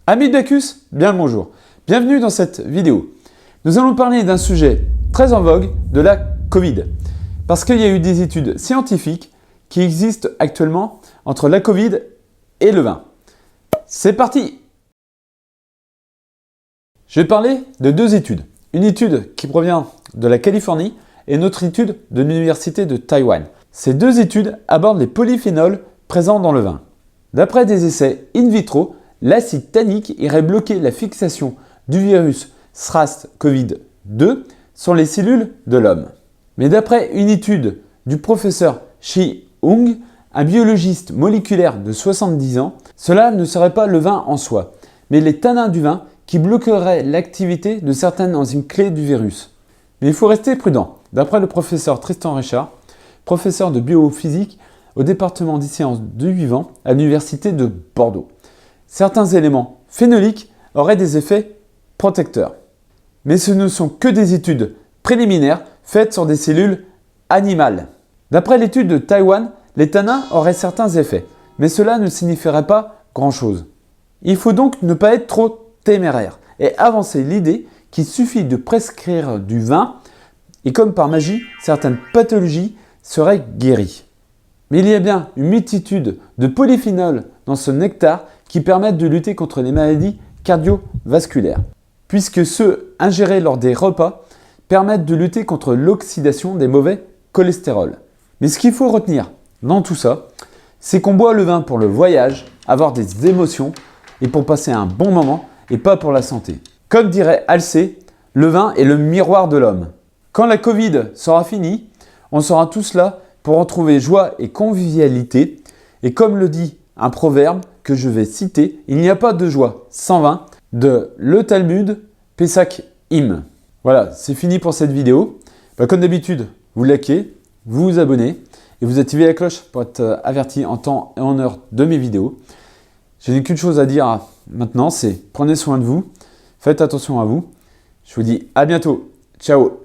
Amis de Bacchus, bien le bonjour. Bienvenue dans cette vidéo. Nous allons parler d'un sujet très en vogue, de la Covid. Parce qu'il y a eu des études scientifiques qui existent actuellement entre la Covid et le vin. C'est parti! Je vais parler de deux études. Une étude qui provient de la Californie et une autre étude de l'Université de Taïwan. Ces deux études abordent les polyphénols présents dans le vin. D'après des essais in vitro, l'acide tannique irait bloquer la fixation du virus SRAS-CoV-2 sur les cellules de l'homme. Mais d'après une étude du professeur Shi Hung, un biologiste moléculaire de 70 ans, cela ne serait pas le vin en soi, mais les tanins du vin qui bloqueraient l'activité de certaines enzymes clés du virus. Mais il faut rester prudent. D'après le professeur Tristan Richard, professeur de biophysique au département des sciences du vivant à l'université de Bordeaux, certains éléments phénoliques auraient des effets protecteurs. Mais ce ne sont que des études préliminaires faites sur des cellules animales. D'après l'étude de Taïwan, les tanins auraient certains effets, mais cela ne signifierait pas grand-chose. Il faut donc ne pas être trop téméraire et avancer l'idée qu'il suffit de prescrire du vin et comme par magie, certaines pathologies seraient guéries. Mais il y a bien une multitude de polyphénols dans ce nectar qui permettent de lutter contre les maladies cardiovasculaires, puisque ceux ingérés lors des repas permettent de lutter contre l'oxydation des mauvais cholestérol. Mais ce qu'il faut retenir dans tout ça, c'est qu'on boit le vin pour le voyage, avoir des émotions et pour passer un bon moment et pas pour la santé. Comme dirait Halsey, le vin est le miroir de l'homme. Quand la Covid sera finie, on sera tous là pour retrouver joie et convivialité. Et comme le dit un proverbe que je vais citer, il n'y a pas de joie sans vin, de Le Talmud Pesach Im. Voilà, c'est fini pour cette vidéo. Comme d'habitude, vous likez, vous vous abonnez et vous activez la cloche pour être averti en temps et en heure de mes vidéos. Je n'ai qu'une chose à dire maintenant, c'est prenez soin de vous, faites attention à vous. Je vous dis à bientôt. Ciao!